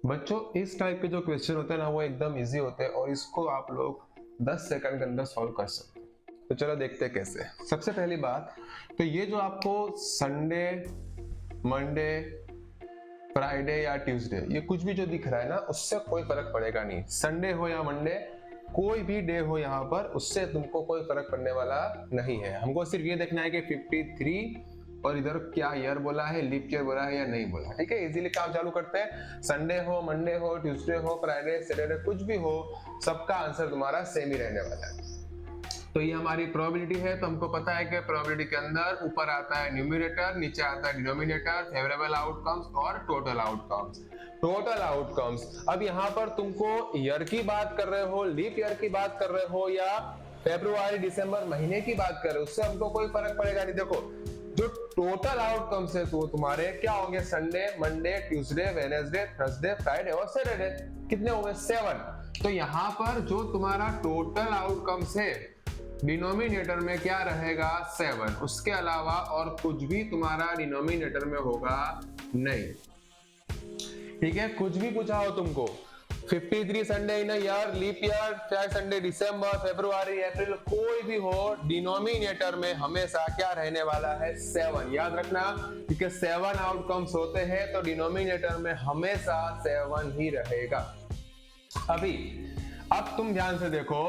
बच्चों इस टाइप के जो क्वेश्चन होते हैं ना वो एकदम इजी होते हैं और इसको आप लोग 10 सेकंड के अंदर सॉल्व कर सकते हैं। तो चलो देखते हैं कैसे। सबसे पहली बात तो ये जो आपको संडे, मंडे, फ्राइडे या ट्यूसडे ये कुछ भी जो दिख रहा है ना उससे कोई फर्क पड़ेगा नहीं। संडे हो या मंडे कोई भी डे हो यहाँ पर उससे तुमको कोई फर्क पड़ने वाला नहीं है। हमको सिर्फ ये देखना है कि 53 और इधर क्या ईयर बोला है, लीप ईयर बोला है या नहीं बोला। ठीक है, इजीली काम चालू करते हैं। संडे हो, मंडे हो, ट्यूसडे हो, फ्राइडे, सैटरडे कुछ भी हो सबका आंसर तुम्हारा सेम ही रहने वाला है। तो ये हमारी प्रोबेबिलिटी है। तो हमको पता है कि प्रोबेबिलिटी के अंदर ऊपर आता है न्यूमरेटर, नीचे आता है डिनोमिनेटर, फेवरेबल आउटकम्स और टोटल आउटकम्स। टोटल आउटकम्स, अब यहाँ पर तुमको ईयर की बात कर रहे हो, लीप ईयर की बात कर रहे हो या फरवरी दिसंबर महीने की बात कर रहे हो, उससे हमको कोई फर्क पड़ेगा नहीं। देखो जो टोटल आउटकम्स है तो तुम्हारे क्या होंगे, Sunday, Monday, Tuesday, Wednesday, Thursday, Friday और सैटरडे। कितने हुए? 7। तो यहाँ पर जो तुम्हारा टोटल आउटकम्स है डिनोमिनेटर में क्या रहेगा? 7। उसके अलावा और कुछ भी तुम्हारा डिनोमिनेटर में होगा नहीं। ठीक है, कुछ भी पूछा हो तुमको, 53 संडे इन ईयर, लीप ईयर, 5 संडे दिसंबर, फरवरी, अप्रैल, कोई भी हो, डिनोमिनेटर में हमेशा क्या रहने वाला है? 7। याद रखना, क्योंकि 7 आउटकम्स होते हैं तो डिनोमिनेटर में हमेशा 7 ही रहेगा। अभी अब तुम ध्यान से देखो,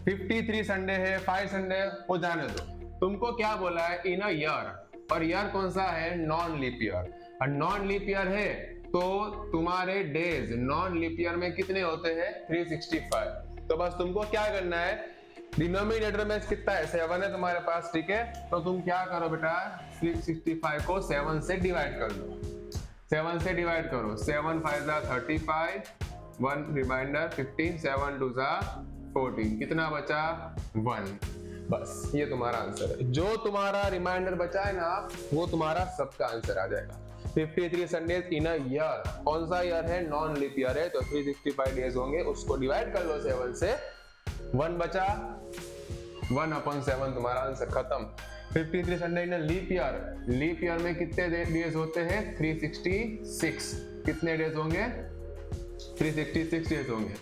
53 संडे है, 5 संडे वो जाने दो। तुमको क्या बोला है? इन अ ईयर, और ईयर कौन सा है? Non leap year. और नॉन लीप ईयर है तो तुम्हारे डेज नॉन लीप ईयर में कितने होते हैं? 365। तो बस तुमको क्या करना है, डिनोमिनेटर में कितना है? 7 है तुम्हारे पास। ठीक है, तो तुम क्या करो बेटा, 365 को 7 से डिवाइड कर दो। 7 से डिवाइड करो, 7 5 जा 35, 1 रिमाइंडर 15, 7 2 जा 14, कितना बचा? 1। बस ये तुम्हारा आंसर है। जो तुम्हारा रिमाइंडर बचा है ना वो तुम्हारा सबका आंसर आ जाएगा। 53 संडेज इन अ ईयर, कौन सा ईयर है? नॉन लीप ईयर है, तो 365 डेज होंगे, उसको डिवाइड कर लो 7 से, 1 बचा, 1/7 तुम्हारा आंसर खत्म। 53 संडे इन लीप ईयर, लीप ईयर में कितने डेज होते हैं? 366। कितने डेज होंगे? 366 डेज होंगे।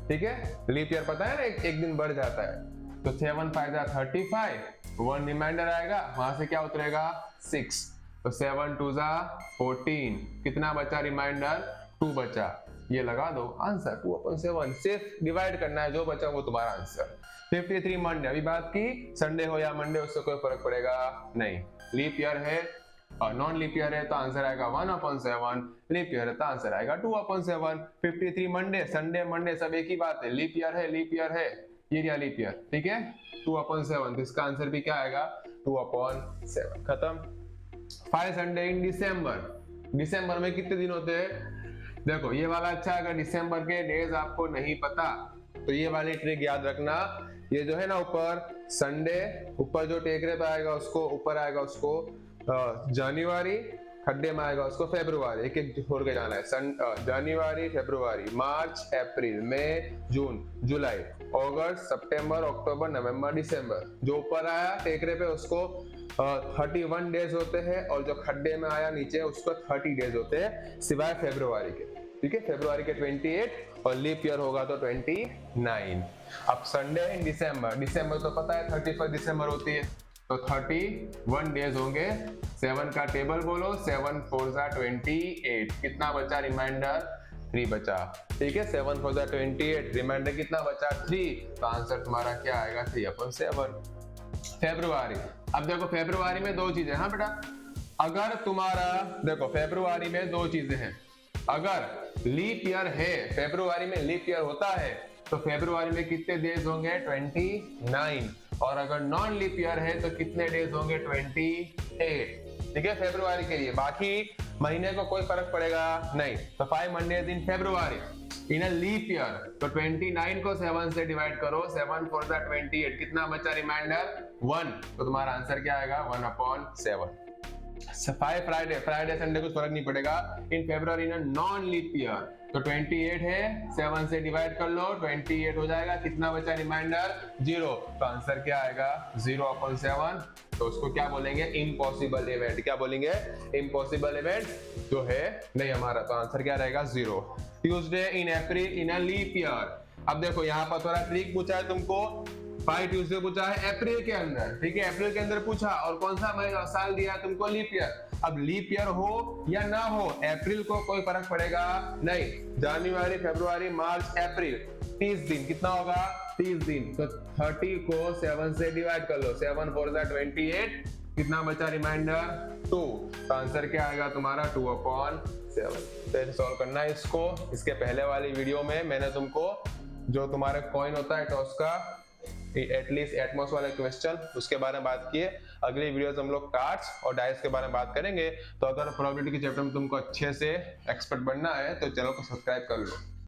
ठीक है, लीप ईयर पता है ना, एक दिन बढ़ जाता है। तो 7 5 जा 35, 1 रिमाइंडर आएगा, वहां से क्या उतरेगा? 6। तो 7 2 जा 14, कितना बचा रिमाइंडर? 2 बचा। ये लगा दो आंसर 2/7। सिर्फ डिवाइड करना है, जो बचा वो तुम्हारा आंसर। 53 मंडे, अभी बात की संडे हो या मंडे उससे कोई फर्क पड़ेगा नहीं। लीप ईयर है और नॉन लीप ईयर है तो आंसर आएगा 1/7, लीप ईयर है तो आंसर आएगा 2/7। 53 मंडे, संडे, मंडे सब एक ही बात है, लीप ईयर है, लीप ईयर है, ये क्या लीप ईयर। ठीक है, 2/7, तो इसका आंसर भी क्या आएगा? 2/7। खत्म। 5 संडे इन दिसंबर, दिसंबर में कितने दिन होते हैं? देखो ये वाला अच्छा, अगर दिसंबर के डेज आपको नहीं पता तो ये वाली ट्रिक याद रखना। ये जो है ना ऊपर संडे, ऊपर जो टेकरे पे आएगा उसको, ऊपर आएगा उसको जनवरी, खड्डे में आएगा उसको फेब्रुआरी, एक एक छोड़ के जाना है। जनवरी, फेब्रुआरी, मार्च, अप्रैल, मई, जून, जुलाई, अगस्त, सितंबर, अक्टूबर, नवंबर, दिसंबर। जो ऊपर आया टेकरे पे उसको 31 डेज होते हैं और जो खड्डे में आया नीचे उसको 30 डेज होते हैं, सिवाय फेब्रुआरी के। ठीक है, फेब्रुआरी के 28 और लीप ईयर होगा तो 29। अब संडे इन दिसंबर, दिसंबर तो पता है 31 दिसंबर होती है, तो 31 डेज होंगे। 7 का टेबल बोलो, 7 4 जा 28, कितना बचा रिमाइंडर? 3 बचा। ठीक है, 7 4 जा 28, रिमाइंडर कितना बचा? 3, तो आंसर तुम्हारा क्या आएगा? 3/7। फेब्रुआरी, अब देखो फेब्रुआरी में दो चीजें, हाँ बेटा, अगर तुम्हारा देखो फेब्रुआरी में दो चीजें हैं। अगर लीप ईयर है, फेब्रुआरी में लीप ईयर होता है तो फेब्रुआरी में कितने डेज होंगे? 29। और अगर नॉन लीप ईयर है तो कितने डेज होंगे? 28। ठीक है, फेब्रुआरी के लिए। बाकी महीने को कोई फर्क पड़ेगा नहीं। तो 5 Mondays in February in a leap year, तो 29 को 7 से डिवाइड करो, 7 4 जा 28, कितना बचा रिमाइंडर? 1। तो तुम्हारा आंसर क्या आएगा? 1/7। फ्राइडे संडे कुछ फर्क नहीं पड़ेगा। In February in non leap year, तो 28 है, 7 से डिवाइड कर लो, 28 हो जाएगा। कितना बचा रिमाइंडर? 0। तो आंसर क्या आएगा? 0/7। तो उसको क्या बोलेंगे? Impossible event. क्या बोलेंगे? इम्पॉसिबल इवेंट जो है नहीं हमारा। तो आंसर क्या रहेगा? 0। Tuesday in April in a leap year. अब देखो यहाँ पर थोड़ा ट्रिक पूछा है तुमको। 5 ट्यूसडे पूछा है अप्रैल के अंदर, ठीक है, अप्रैल के अंदर पूछा, और कौन सा महीना साल दिया तुमको? Leap year. अब लीप ईयर हो या ना हो, अप्रैल को कोई फर्क पड़ेगा नहीं। जनवरी, फरवरी, मार्च, अप्रैल, 30 दिन। कितना होगा? 30 दिन। तो 30 को 7 से डिवाइड कर लो, 7 4 28। कितना बचा रिमाइंडर? 2। तो आंसर क्या आएगा तुम्हारा? 2/7। तो सॉल्व करना है इसको। इसके पहले वाली वीडियो में मैंने तुमको जो तुम्हारे कॉइन होता है टॉस का, एटलीस्ट एटमॉस वाले क्वेश्चन, उसके बारे में बात किए। अगली वीडियोस हम लोग कार्ड्स और डाइस के बारे में बात करेंगे। तो अगर प्रोबेबिलिटी के चैप्टर में तुमको अच्छे से एक्सपर्ट बनना है तो चैनल को सब्सक्राइब कर लो।